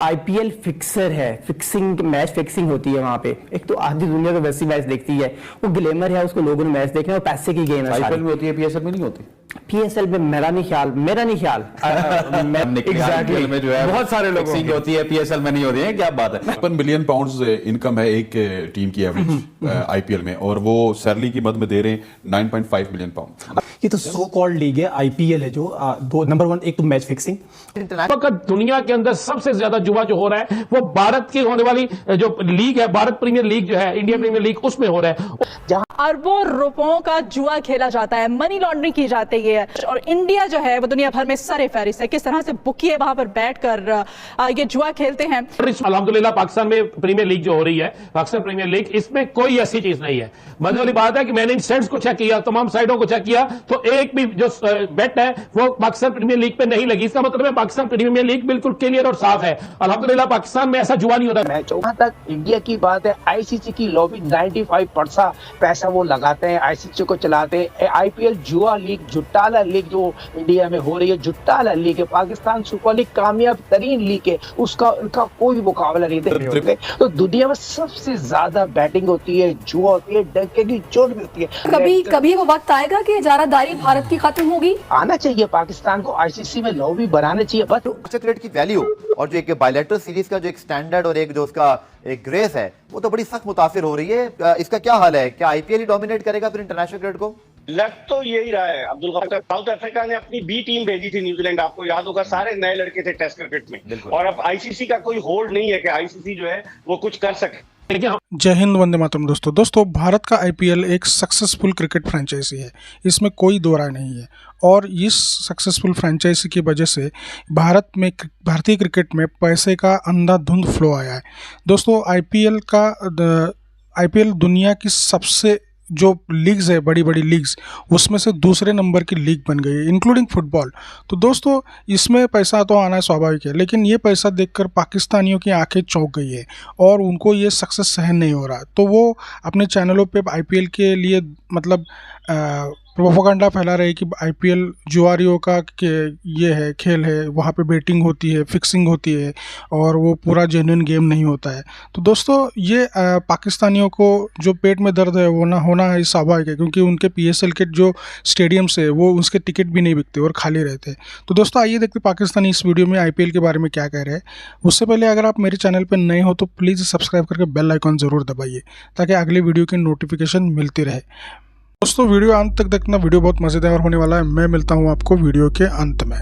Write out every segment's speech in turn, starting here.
IPL fixer है, fixing match fixing होती है वहां पे। एक तो आधी दुनिया तो वैसी मैच देखती है, वो ग्लैमर है, उसको लोगों ने मैच देखना है, पैसे की गेम है। आईपीएल में होती है, पीएसएल में नहीं होती। पीएसएल में मेरा नहीं ख्याल एग्जैक्टली में जो है बहुत सारे लोगों की होती है, पीएसएल में नहीं होती है। क्या बात है। 55 मिलियन पाउंड्स इनकम है एक टीम की एवरेज आईपीएल में, और वो सैलरी की मद में दे रहे हैं 9.5 मिलियन पाउंड। ये तो सो कॉल्ड लीग है, आईपीएल है जो दो नंबर वन। एक तो मैच फिक्सिंग, दुनिया के अंदर सबसे ज्यादा जुआ जो हो रहा है वो भारत की होने वाली जो लीग है, भारत प्रीमियर लीग जो है, इंडियन प्रीमियर लीग, उसमें हो रहा है, जहां अरबों रुपयों का जुआ खेला जाता है, मनी लॉन्ड्रिंग की जाती है। और इंडिया जो है वो दुनिया भर में सरे फहरिस्त है। किस तरह से बुकिए वहां पर बैठकर ये जुआ खेलते हैं। अल्हम्दुलिल्लाह पाकिस्तान में प्रीमियर लीग जो हो रही है, पाकिस्तान प्रीमियर लीग, इसमें कोई ऐसी चीज नहीं है। मजे वाली बात है कि मैंने इन सेट्स को चेक किया, तमाम साइडों को चेक किया, तो एक भी जो बेट है वो पाकिस्तान प्रीमियर लीग पे नहीं लगी। इसका मतलब है पाकिस्तान प्रीमियर लीग बिल्कुल क्लियर और साफ है। अल्हम्दुलिल्लाह पाकिस्तान में ऐसा जुआ नहीं होता। जहां तक इंडिया की बात है, आईसीसी की लॉबी 95% पैसा वो लगाते हैं, आईसीसी को चलाते हैं। आईपीएल जुआ लीग, जुट्टाला लीग जो इंडिया में हो रही है, जुट्टाला लीग है। पाकिस्तान सुपर लीग कामयाब तरीन लीग है, उसका उनका कोई मुकाबला नहीं देने होते। तो दुनिया में सबसे ज्यादा बैटिंग होती है, जुआ होती है, डंके की चोट भी होती है। कभी वो वक्त आएगा कि इजारादारी भारत की खत्म होगी। आना चाहिए पाकिस्तान को आईसीसी में लॉबी बनाना चाहिए। बस क्रिकेट की वैल्यू और जो एक बायलैटरल सीरीज का जो एक स्टैंडर्ड और एक जो उसका एक ग्रेस है, वो तो बड़ी सख्त मुतासिर हो रही है। इसका क्या हाल है? क्या आईपीएल ही डोमिनेट करेगा फिर इंटरनेशनल क्रिकेट को? लग तो यही रहा है अब्दुल गफार। साउथ अफ्रीका ने अपनी बी टीम भेजी थी न्यूजीलैंड, आपको याद होगा, सारे नए लड़के थे टेस्ट क्रिकेट में, और अब आईसीसी का कोई होल्ड नहीं है कि आईसीसी जो है वो कुछ कर सके। जय हिंद, वंदे मातरम। दोस्तों भारत का आईपीएल एक सक्सेसफुल क्रिकेट फ्रेंचाइजी है, इसमें कोई दो राय नहीं है। और इस सक्सेसफुल फ्रेंचाइजी की वजह से भारतीय क्रिकेट में पैसे का अंधाधुंध फ्लो आया है। दोस्तों आईपीएल दुनिया की सबसे जो लीग्स है, बड़ी बड़ी लीग्स, उसमें से दूसरे नंबर की लीग बन गई है, इंक्लूडिंग फुटबॉल। तो दोस्तों इसमें पैसा तो आना स्वाभाविक है, लेकिन ये पैसा देखकर पाकिस्तानियों की आंखें चौंक गई है और उनको ये सक्सेस सहन नहीं हो रहा। तो वो अपने चैनलों पे आईपीएल के लिए मतलब प्रोपेगेंडा फैला रहे कि आईपीएल जुआरियों का ये है, खेल है, वहाँ पे बेटिंग होती है, फिक्सिंग होती है और वो पूरा जेन्युइन गेम नहीं होता है। तो दोस्तों ये पाकिस्तानियों को जो पेट में दर्द है वो ना होना है स्वाभाविक है, क्योंकि उनके पीएसएल के जो स्टेडियम्स है वो उसके टिकट भी नहीं बिकते और खाली रहते हैं। तो दोस्तों आइए देखते पाकिस्तानी इस वीडियो में आईपीएल के बारे में क्या कह रहे हैं। उससे पहले अगर आप मेरे चैनल पर नए हो तो प्लीज़ सब्सक्राइब करके बेल आइकॉन ज़रूर दबाइए ताकि अगले वीडियो की नोटिफिकेशन मिलती रहे। दोस्तों वीडियो अंत तक देखना, वीडियो बहुत मज़ेदार होने वाला है। मैं मिलता हूं आपको वीडियो के अंत में।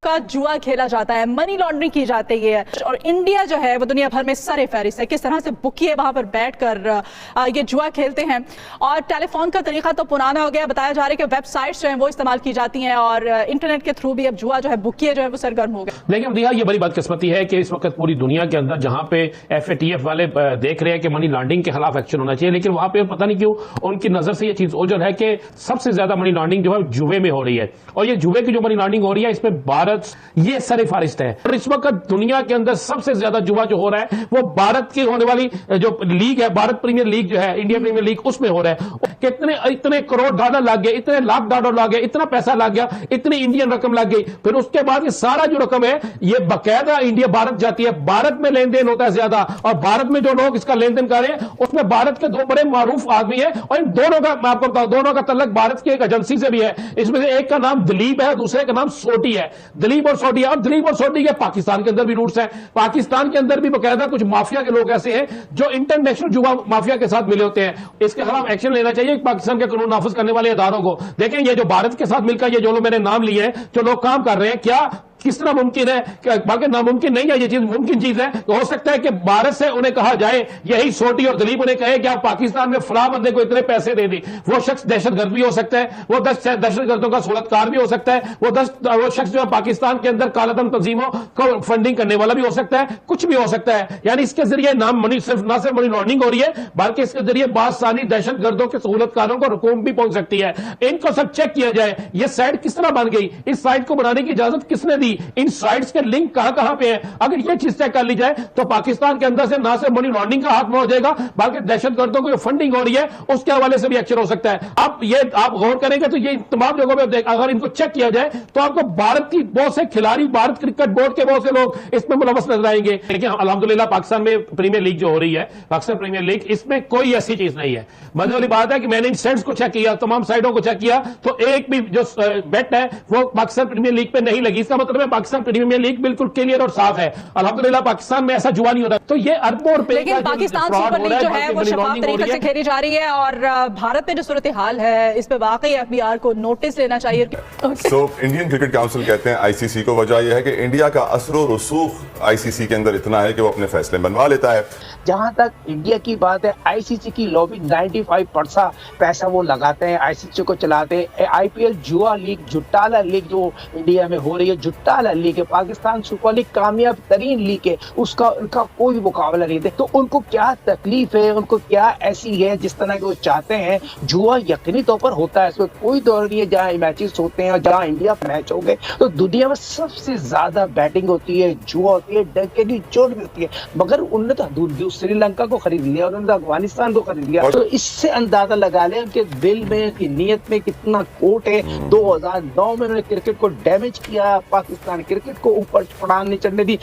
का जुआ खेला जाता है, मनी लॉन्ड्रिंग की जाती है। और इंडिया जो है वो दुनिया भर में सरे फहरिस्त है। किस तरह से बुकिए वहां पर बैठकर ये जुआ खेलते हैं। और टेलीफोन का तरीका तो पुराना हो गया, बताया जा रहा है कि वेबसाइट्स जो हैं वो इस्तेमाल की जाती हैं और इंटरनेट के थ्रू भी अब जुआ जो है, बुकिए जो है वो सरगर्म हो गए। लेकिन भैया ये बड़ी बदकिस्मती है कि इस वक्त पूरी दुनिया के अंदर जहां पे एफएटीएफ वाले देख रहे हैं कि मनी लॉन्ड्रिंग के खिलाफ एक्शन होना चाहिए, लेकिन वहां पे पता नहीं क्यों उनकी नजर से ये चीज ओझल है कि सबसे ज्यादा मनी लॉन्ड्रिंग जो है जुए में हो रही है। और ये जुए की जो मनी लॉन्ड्रिंग हो रही है, इसमें भारत ये सरे फहरिस्त है। और इस वक्त दुनिया के अंदर सबसे ज्यादा जुआ जो हो रहा है वो भारत की होने वाली जो लीग है, भारत प्रीमियर लीग जो है, इंडियन प्रीमियर लीग, उसमें हो रहा है। कितने इतने करोड़ डॉलर लग गए, इतने लाख डॉलर लग गए, इतना पैसा लग गया, इतनी इंडियन रकम लग गई। फिर उसके बाद ये सारा जो रकम है ये बकायदा इंडिया भारत जाती है, भारत में लेन देन होता है ज्यादा। और भारत में जो लोग इसका लेन देन कर रहे हैं उसमें भारत के दो बड़े मारूफ आदमी है, और इन दोनों का मैं आपको बताऊं, दोनों का तल्लक भारत की एक एजेंसी से भी है। इसमें से एक का नाम दिलीप है, दूसरे का नाम सोटी है। दिलीप और सोटी, और दिलीप और सोटी के पाकिस्तान के अंदर भी रूट्स हैं। पाकिस्तान के अंदर भी बकायदा कुछ माफिया के लोग ऐसे हैं जो इंटरनेशनल जुआ माफिया के साथ मिले होते हैं। इसके खिलाफ एक्शन लेना चाहिए पाकिस्तान के कानून नाफिज करने वाले इदारों को। देखें ये जो भारत के साथ मिलकर ये जो लोग मैंने नाम लिए हैं, जो लोग काम कर रहे हैं, क्या किस तरह मुमकिन है, बल्कि नामुमकिन नहीं है, ये चीज मुमकिन चीज है। तो हो सकता है कि भारत से उन्हें कहा जाए, यही सोटी और दिलीप उन्हें कहे कि आप पाकिस्तान में फलां बंदे को इतने पैसे दे दी। वो शख्स दहशतगर्द भी हो सकता है, वो 10 दहशतगर्दों का सूरतकार भी हो सकता है, वो शख्स जो है पाकिस्तान के अंदर कालाधन तंजीमों को फंडिंग करने वाला भी हो सकता है, कुछ भी हो सकता है। यानी इसके जरिए न सिर्फ मनी लॉन्ड्रिंग हो रही है, बल्कि इसके जरिए बासानी दहशतगर्दों के सहूलतकारों को रकूम भी पहुंच सकती है। इनको सब चेक किया जाए, ये साइट किस तरह बन गई, इस साइट को बनाने की इजाजत किसने दी ऑलरेडी इन साइट्स के लिंक कहां पे है, अगर ये चीज तय कर ली जाए तो पाकिस्तान के अंदर से ना सिर्फ मनी लॉन्ड्रिंग का हाथ में हो जाएगा, बल्कि दहशतगर्दों की फंडिंग हो रही है उसके हवाले से भी एक्शन हो सकता है। अब ये आप गौर करेंगे तो ये तमाम जगहों पे अगर इनको चेक किया जाए तो आपको भारत की बहुत से खिलाड़ी, भारत क्रिकेट बोर्ड के बहुत से लोग इसमें मुलव्वस नजर आएंगे। लेकिन अल्हम्दुलिल्लाह पाकिस्तान में प्रीमियर लीग जो हो रही है, पाकिस्तान प्रीमियर लीग, इसमें कोई ऐसी चीज नहीं है। मजे वाली बात है कि मैंने इन सेट्स को चेक किया, तमाम साइटों को चेक किया, तो एक भी जो बेट है वो पाकिस्तान प्रीमियर लीग पे नहीं लगी। इसका मतलब है पाकिस्तान प्रीमियर लीग बिल्कुल क्लियर और साफ है। अल्हम्दुलिल्लाह पाकिस्तान में ऐसा जुआ नहीं होता। तो ये अरबों रुपए, लेकिन पाकिस्तान सुपर लीग जो है वो शफाफ तरीके से खेली जा रही है और भारत में जो सूरत हाल है इस पे वाकई एफबीआर को नोटिस लेना चाहिए। सो इंडियन क्रिकेट काउंसिल कहते हैं आईसीसी को, वजह यह है कि इंडिया का असर और रसूख आईसीसी के अंदर इतना है कि वो अपने फैसले बनवा लेता है। जहां तक इंडिया की बात है, आईसीसी की लॉबी 95% पैसा वो लगाते हैं, आईसीसी को चलाते हैं। आईपीएल जुआ लीग, जुट्टाला लीग जो इंडिया में हो रही है, जुट्टाला लीग है, पाकिस्तान सुपर लीग कामयाब तरीन लीग है, उसका उनका कोई मुकाबला नहीं है। तो उनको क्या तकलीफ है, उनको क्या ऐसी है जिस तरह के वो चाहते हैं। जुआ यकीनी तौर पर होता है, इसमें कोई दौर नहीं है। जहाँ मैचेस होते हैं, जहाँ इंडिया मैच हो गए तो दुनिया में सबसे ज्यादा बैटिंग होती है, जुआ होती है, डंके की चोट भी होती है। मगर उन्होंने तो श्रीलंका को खरीद लिया, उन्होंने तो अफगानिस्तान को खरीद लिया। तो इससे अंदाजा लगा लें उनके दिल में की नीयत में कितना खोट है। 2009 में उन्होंने क्रिकेट को डैमेज किया, पाकिस्तान क्रिकेट को ऊपर पड़ान नहीं चढ़ने दी।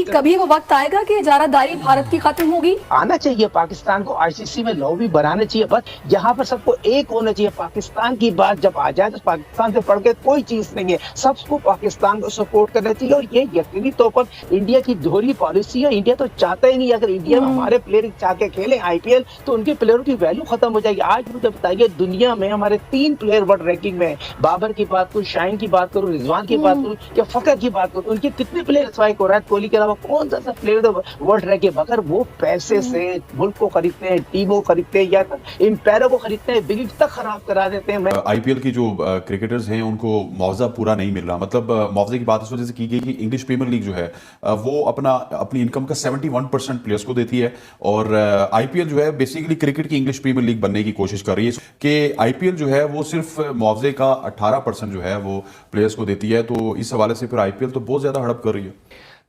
कभी वो वक्त आएगा कि इजारादारी भारत की खत्म होगी। आना चाहिए पाकिस्तान को आईसीसी में लॉबी बनाना चाहिए, बस यहाँ पर सबको एक होना चाहिए। पाकिस्तान की बात जब आ जाए तो पाकिस्तान से बढ़ के कोई चीज नहीं है, सबको पाकिस्तान को सपोर्ट करना चाहिए। और ये यकीनी तौर पर इंडिया की दोहरी पॉलिसी है। इंडिया तो चाहता ही नहीं, अगर इंडिया में हमारे प्लेयर चाह के खेले आईपीएल तो उनके प्लेयरों की वैल्यू खत्म हो जाएगी। आज मुझे बताइए, दुनिया में हमारे 3 प्लेयर वर्ल्ड रैंकिंग में, बाबर की बात करूं, शाहीन की बात करूं, रिजवान की बात करूं या फकर की बात करूं, उनके कितने प्लेयर स्ट्राइक हो रहा है? कोहली के अलावा कौन सा प्लेयर वर्ल्ड रैंकिंग? मगर वो पैसे से मुल्क को खरीदते हैं, टीमों को खरीदते हैं या एम्पायरों को खरीदते हैं, बिग तक खराब करा देते हैं। आईपीएल की जो क्रिकेटर्स हैं उनको मुआवजा पूरा नहीं मिल रहा। मतलब मुआवजे की बात इस वजह से की गई कि इंग्लिश प्रीमियर लीग जो है वो अपनी इनकम का 71% प्लेयर्स को देती है और आईपीएल जो है बेसिकली क्रिकेट की इंग्लिश प्रीमियर लीग बनने की कोशिश कर रही है कि आईपीएल जो है वो सिर्फ मुआवजे का 18% जो है वो प्लेयर्स को देती है। तो इस हवाले से फिर आईपीएल तो बहुत ज्यादा हड़प कर रही है।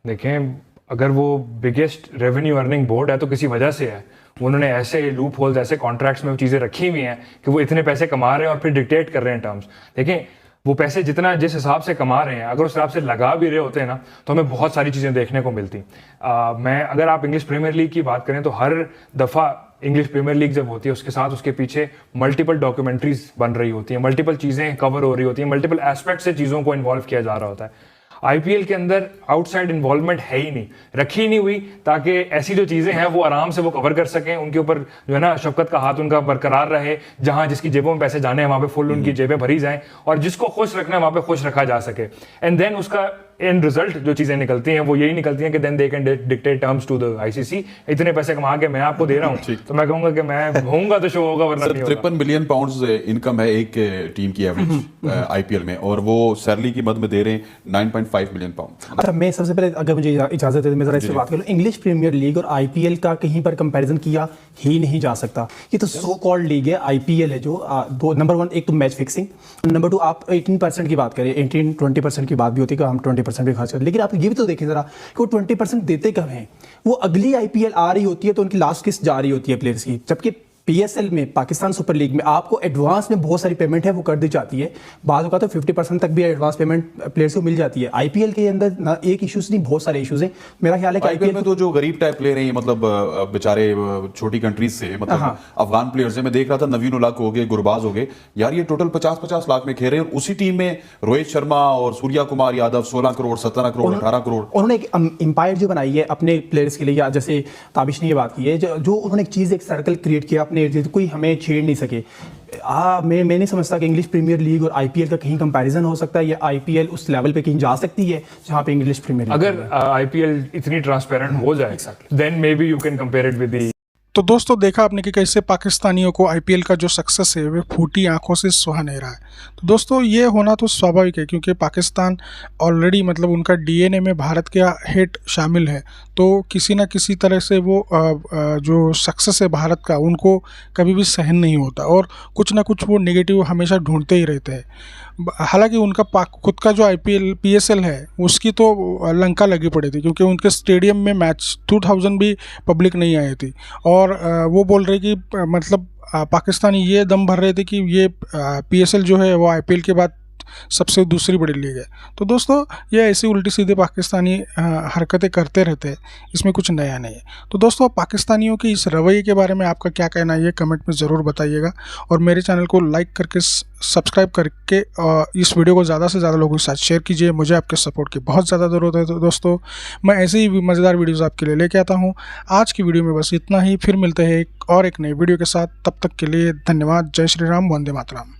देखें, अगर वो बिगेस्ट रेवेन्यू अर्निंग बोर्ड है तो किसी वजह से है। उन्होंने ऐसे लूप होल्स, ऐसे कॉन्ट्रैक्ट्स में वो चीज़ें रखी हुई हैं कि वो इतने पैसे कमा रहे हैं और फिर डिक्टेट कर रहे हैं टर्म्स। देखें, वो पैसे जितना जिस हिसाब से कमा रहे हैं, अगर उस हिसाब से लगा भी रहे होते हैं ना तो हमें बहुत सारी चीज़ें देखने को मिलती। अगर आप इंग्लिश प्रीमियर लीग की बात करें तो हर दफ़ा इंग्लिश प्रीमियर लीग जब होती है उसके साथ उसके पीछे मल्टीपल डॉक्यूमेंट्रीज बन रही होती हैं, मल्टीपल चीज़ें कवर हो रही होती हैं, मल्टीपल एस्पेक्ट से चीज़ों को इन्वॉल्व किया जा रहा होता है। आईपीएल के अंदर आउटसाइड इन्वॉल्वमेंट है ही नहीं, रखी ही नहीं हुई, ताकि ऐसी जो चीज़ें हैं वो आराम से वो कवर कर सकें, उनके ऊपर जो है ना शफकत का हाथ उनका बरकरार रहे। जहां जिसकी जेबों में पैसे जाने हैं वहां पे फुल उनकी जेबें भरी जाएं और जिसको खुश रखना है वहां पे खुश रखा जा सके। एंड देन उसका एंड रिजल्ट जो चीजें निकलती हैं वो यही निकलती हैं कि then they can dictate terms to the ICC. इतने पैसे कमा के मैं आपको दे रहा हूं तो मैं कहूंगा कि मैं होऊंगा तो शो होगा, वरना नहीं होगा। 53 मिलियन पाउंड्स इनकम है एक टीम की एवरेज आईपीएल में और वो सैलरी की मद में दे रहे हैं 9.5 मिलियन पाउंड। अच्छा, मैं सबसे पहले अगर मुझे इजाजत है तो मैं जरा इस पर बात करूं। इंग्लिश प्रीमियर लीग और आईपीएल का कहीं पर कंपैरिजन किया ही नहीं जा सकता। ये तो सो कॉल्ड लीग है, आईपीएल है जो दो नंबर 1 एक तो मैच फिक्सिंग, नंबर 2 आप 18% की बात करें, 18-20% की बात भी होती है कि हम 20% भी खर्च करें, लेकिन आप ये भी तो देखें जरा कि वो 20% देते कब हैं। वो अगली आईपीएल आ रही होती है तो उनकी लास्ट किस्त जा रही होती है प्लेयर्स की, जबकि पीएसएल में, पाकिस्तान सुपर लीग में आपको एडवांस में बहुत सारी पेमेंट है वो कर दी जाती है। बाद होगा तो 50% तक भी एडवांस पेमेंट प्लेयर्स को मिल जाती है। आईपीएल के अंदर ना एक इश्यूज नहीं, बहुत सारे इश्यूज हैं। मेरा ख्याल है कि आईपीएल में तो जो गरीब टाइप प्लेयर हैं, मतलब बेचारे छोटी कंट्रीज से, मतलब अफगान प्लेयर्स हैं, मैं देख रहा था नवीन उल हक हो गए, गुरबाज हो गए, यार ये टोटल 50-50 लाख में खेल रहे हैं। उसी टीम में रोहित शर्मा और सूर्या कुमार यादव 16 करोड़, 17 करोड़, 18 करोड़। उन्होंने एक एम्पायर जो बनाई है अपने प्लेयर्स के लिए, या जैसे ताबिश ने ये बात की है, जो उन्होंने एक चीज़, एक सर्कल क्रिएट किया अपने, कोई हमें छेड़ नहीं सके। मैं नहीं समझता कि इंग्लिश प्रीमियर लीग और आईपीएल का कहीं कंपैरिजन हो सकता है, या आईपीएल उस लेवल पे कहीं जा सकती है जहां पे इंग्लिश प्रीमियर लीग। अगर आईपीएल इतनी ट्रांसपेरेंट हो जाए then maybe you can compare it with the. तो दोस्तों देखा आपने कि कैसे पाकिस्तानियों को आईपीएल का जो सक्सेस है वह फूटी आंखों से सुहा नहीं रहा है। तो दोस्तों ये होना तो स्वाभाविक है, क्योंकि पाकिस्तान ऑलरेडी, मतलब उनका डीएनए में भारत का हेट शामिल है। तो किसी ना किसी तरह से वो जो सक्सेस है भारत का, उनको कभी भी सहन नहीं होता और कुछ ना कुछ वो नेगेटिव हमेशा ढूंढते ही रहते हैं। हालांकि उनका खुद का जो आईपीएल पीएसएल है उसकी तो लंका लगी पड़ी थी, क्योंकि उनके स्टेडियम में मैच 2000 भी पब्लिक नहीं आई थी। और वो बोल रहे कि मतलब पाकिस्तानी ये दम भर रहे थे कि ये पीएसएल जो है वो आईपीएल के बाद सबसे दूसरी बड़ी लीग है। तो दोस्तों ये ऐसी उल्टी सीधे पाकिस्तानी हरकतें करते रहते हैं, इसमें कुछ नया नहीं है। तो दोस्तों पाकिस्तानियों की इस रवैये के बारे में आपका क्या कहना है ये कमेंट में ज़रूर बताइएगा, और मेरे चैनल को लाइक करके सब्सक्राइब करके इस वीडियो को ज़्यादा से ज़्यादा लोगों के साथ शेयर कीजिए। मुझे आपके सपोर्ट की बहुत ज़्यादा ज़रूरत है। तो दोस्तों मैं ऐसे ही मज़ेदार वीडियोज़ आपके लिए लेके आता हूँ। आज की वीडियो में बस इतना ही, फिर मिलते हैं एक नई वीडियो के साथ। तब तक के लिए धन्यवाद। जय श्री राम, वंदे मातरम।